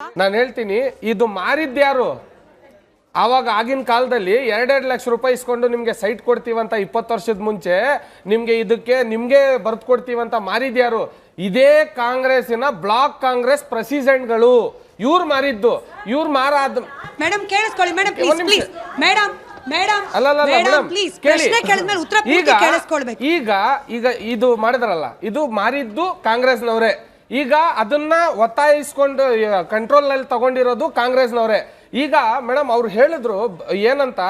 ನಾನು ಹೇಳ್ತೀನಿ ಇದು ಮಾರಿದ್ಯಾರು ಆವಾಗ ಆಗಿನ ಕಾಲದಲ್ಲಿ 2.5 ಲಕ್ಷ ರೂಪಾಯಿ ಇಸ್ಕೊಂಡು ನಿಮಗೆ ಸೈಟ್ ಕೊಡ್ತೀವಂತ 20 ವರ್ಷದ ಮುಂಚೆ ನಿಮಗೆ ಇದಕ್ಕೆ ನಿಮಗೆ ಬರ್ದು ಕೊಡ್ತೀವಂತ ಮಾರಿದ್ಯಾರು ಇದೇ ಕಾಂಗ್ರೆಸ್ಸಿನ ಬ್ಲಾಕ್ ಕಾಂಗ್ರೆಸ್ ಪ್ರೆಸಿಡೆಂಟ್ಗಳು ಇವ್ರು ಮಾರಿದ್ದು ಇವ್ರು ಮಾರಾದ ಮೇಡಂ ಕೇಳಿಸ್ಕೊಳ್ಳಿ ಮೇಡಂ ಪ್ಲೀಸ್ ಮೇಡಂ ಮೇಡಂ ಅಲ್ಲ ಮೇಡಂ ಪ್ಲೀಸ್ ಪ್ರಶ್ನೆ ಕೇಳಿದ್ಮೇಲೆ ಉತ್ತರ ಪೂರ್ತಿ ಕೇಳಿಸ್ಕೊಳ್ಳಬೇಕು ಈಗ ಇದು ಮಾಡಿದ್ರಲ್ಲ ಇದು ಮಾರಿದ್ದು ಕಾಂಗ್ರೆಸ್ನವರೇ ಈಗ ಅದನ್ನ ಒತ್ತಾಯಿಸ್ಕೊಂಡು ಕಂಟ್ರೋಲ್ ನಲ್ಲಿ ತಗೊಂಡಿರೋದು ಕಾಂಗ್ರೆಸ್ನವರೇ ಈಗ ಮೇಡಮ್ ಅವ್ರು ಹೇಳಿದ್ರು ಏನಂತ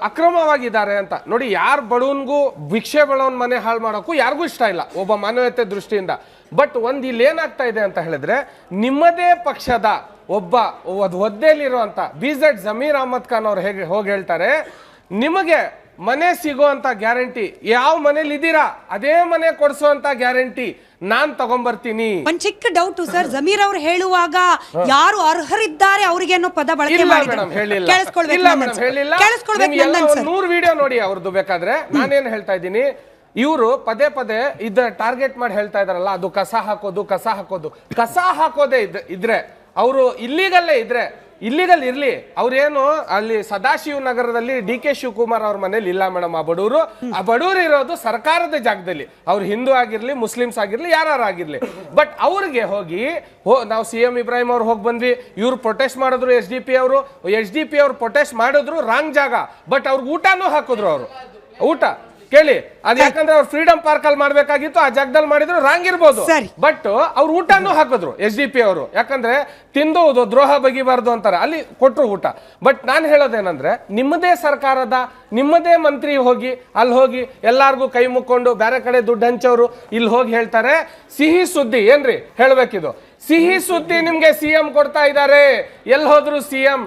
ಅಕ್ರಮವಾಗಿದ್ದಾರೆ ಅಂತ ನೋಡಿ ಯಾರು ಬಡವನ್ಗೂ ಭಿಕ್ಷೆ ಬಡವನ್ ಮನೆ ಹಾಳು ಮಾಡೋಕ್ಕೂ ಯಾರಿಗೂ ಇಷ್ಟ ಇಲ್ಲ ಒಬ್ಬ ಮಾನವೀಯತೆ ದೃಷ್ಟಿಯಿಂದ ಬಟ್ ಒಂದ್ ಇಲ್ಲಿ ಏನಾಗ್ತಾ ಇದೆ ಅಂತ ಹೇಳಿದ್ರೆ ನಿಮ್ಮದೇ ಪಕ್ಷದ ಒಬ್ಬ ಹುದ್ದೆಯಲ್ಲಿರುವಂತ BZ ಜಮೀರ್ ಅಹಮದ್ ಖಾನ್ ಅವ್ರು ಹೋಗಿ ಹೇಳ್ತಾರೆ ನಿಮಗೆ ಮನೆ ಸಿಗುವಂತ ಗ್ಯಾರಂಟಿ ಯಾವ ಮನೇಲಿ ಇದೀರಾ ಅದೇ ಮನೆ ಕೊಡಿಸುವಂತ ಗ್ಯಾರಂಟಿ ನಾನ್ ತಗೊಂಡ್ಬರ್ತೀನಿ ಒಂದ್ ಚಿಕ್ಕ ಡೌಟ್ ಸರ್ ಜಮೀರ್ ಅವ್ರು ಹೇಳುವಾಗ ಯಾರು ಅರ್ಹರಿದ್ದಾರೆ ಅವರಿಗೆ ಅನ್ನೋ ಪದ ಬಳಕೆ ಮಾಡಿದ್ರು ಕೇಳಿಸ್ಕೊಳ್ಬೇಕು 100 ವಿಡಿಯೋ ನೋಡಿ ಅವ್ರದ್ದು ಬೇಕಾದ್ರೆ ನಾನೇನ್ ಹೇಳ್ತಾ ಇದ್ದೀನಿ ಇವರು ಪದೇ ಪದೇ ಇದ ಟಾರ್ಗೆಟ್ ಮಾಡಿ ಹೇಳ್ತಾ ಇದಾರಲ್ಲ ಅದು ಕಸ ಹಾಕೋದೇ ಇದ್ರೆ ಅವರು ಇಲ್ಲಿಗಲ್ಲೇ ಇದ್ರೆ ಇಲ್ಲಿಗಲ್ ಇರ್ಲಿ ಅವ್ರೇನು ಅಲ್ಲಿ ಸದಾಶಿವ ನಗರದಲ್ಲಿ DK ಶಿವಕುಮಾರ್ ಅವ್ರ ಮನೇಲಿ ಇಲ್ಲ ಮೇಡಮ್ ಆ ಬಡವರು ಇರೋದು ಸರ್ಕಾರದ ಜಾಗದಲ್ಲಿ ಅವ್ರು ಹಿಂದೂ ಆಗಿರ್ಲಿ ಮುಸ್ಲಿಮ್ಸ್ ಆಗಿರ್ಲಿ ಯಾರಾಗಿರ್ಲಿ ಬಟ್ ಅವ್ರಿಗೆ ಹೋಗಿ ನಾವು CM ಇಬ್ರಾಹಿಂ ಅವ್ರು ಹೋಗಿ ಬಂದ್ವಿ ಇವ್ರು ಪ್ರೊಟೆಸ್ಟ್ ಮಾಡಿದ್ರು SDP ಅವ್ರು ಪ್ರೊಟೆಸ್ಟ್ ಮಾಡಿದ್ರು ರಾಂಗ್ ಜಾಗ ಬಟ್ ಅವ್ರಿಗೆ ಊಟನೂ ಹಾಕಿದ್ರು ಅವರು ಊಟ ಕೇಳಿ ಅದ್ ಯಾಕಂದ್ರೆ ಅವ್ರು ಫ್ರೀಡಂ ಪಾರ್ಕ್ ಅಲ್ಲಿ ಮಾಡ್ಬೇಕಾಗಿತ್ತು ಆ ಜಾಗದಲ್ಲಿ ಮಾಡಿದ್ರು ರಾಂಗ್ ಇರ್ಬೋದು ಬಟ್ ಅವ್ರು ಊಟನೂ ಹಾಕಿದ್ರು SDP ಅವರು ಯಾಕಂದ್ರೆ ತಿಂದು ದ್ರೋಹ ಬಗಿಬಾರ್ದು ಅಂತಾರೆ ಅಲ್ಲಿ ಕೊಟ್ರು ಊಟ ಬಟ್ ನಾನು ಹೇಳೋದೇನಂದ್ರೆ ನಿಮ್ಮದೇ ಸರ್ಕಾರದ ನಿಮ್ಮದೇ ಮಂತ್ರಿ ಹೋಗಿ ಅಲ್ಲಿ ಹೋಗಿ ಎಲ್ಲಾರ್ಗು ಕೈ ಮುಕ್ಕೊಂಡು ಬೇರೆ ಕಡೆ ದುಡ್ಡು ಹಂಚೋರು ಇಲ್ಲಿ ಹೋಗಿ ಹೇಳ್ತಾರೆ ಸಿಹಿ ಸುದ್ದಿ ಏನ್ರಿ ಹೇಳ್ಬೇಕಿದು ಸಿಹಿ ಸುದ್ದಿ ನಿಮ್ಗೆ CM ಕೊಡ್ತಾ ಇದ್ದಾರೆ ಎಲ್ಲಿ ಹೋದ್ರು CM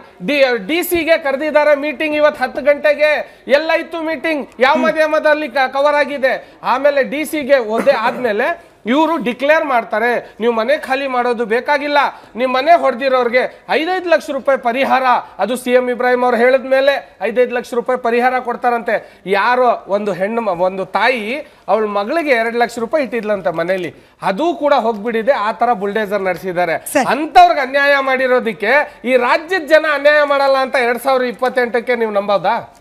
DC ಗೆ ಕರೆದಿದ್ದಾರೆ ಮೀಟಿಂಗ್ ಇವತ್ತು 10 ಗಂಟೆಗೆ ಎಲ್ಲ ಇತ್ತು ಮೀಟಿಂಗ್ ಯಾವ ಮಾಧ್ಯಮದಲ್ಲಿ ಕವರ್ ಆಗಿದೆ ಆಮೇಲೆ DC ಗೆ ಹೋದೆ ಆದ್ಮೇಲೆ ಇವರು ಡಿಕ್ಲೇರ್ ಮಾಡ್ತಾರೆ ನೀವು ಮನೆ ಖಾಲಿ ಮಾಡೋದು ಬೇಕಾಗಿಲ್ಲ ನಿಮ್ಮ ಮನೆ ಹೊಡೆದಿರೋರ್ಗೆ 5 ಲಕ್ಷ ರೂಪಾಯಿ ಪರಿಹಾರ ಅದು CM ಇಬ್ರಾಹಿಂ ಅವ್ರು ಹೇಳಿದ ಮೇಲೆ 5 ಲಕ್ಷ ರೂಪಾಯಿ ಪರಿಹಾರ ಕೊಡ್ತಾರಂತೆ ಯಾರೋ ಒಂದು ತಾಯಿ ಅವಳ ಮಗಳಿಗೆ 2 ಲಕ್ಷ ರೂಪಾಯಿ ಇಟ್ಟಿದ್ಲಂತೆ ಮನೇಲಿ ಅದು ಕೂಡ ಹೋಗ್ಬಿಟ್ಟಿದೆ ಆ ತರ ಬುಲ್ಡೇಸರ್ ನಡೆಸಿದ್ದಾರೆ ಅಂತವ್ರಿಗೆ ಅನ್ಯಾಯ ಮಾಡಿರೋದಕ್ಕೆ ಈ ರಾಜ್ಯದ ಜನ ಅನ್ಯಾಯ ಮಾಡಲ್ಲ ಅಂತ 2028ಕ್ಕೆ ನೀವು ನಂಬೋದಾ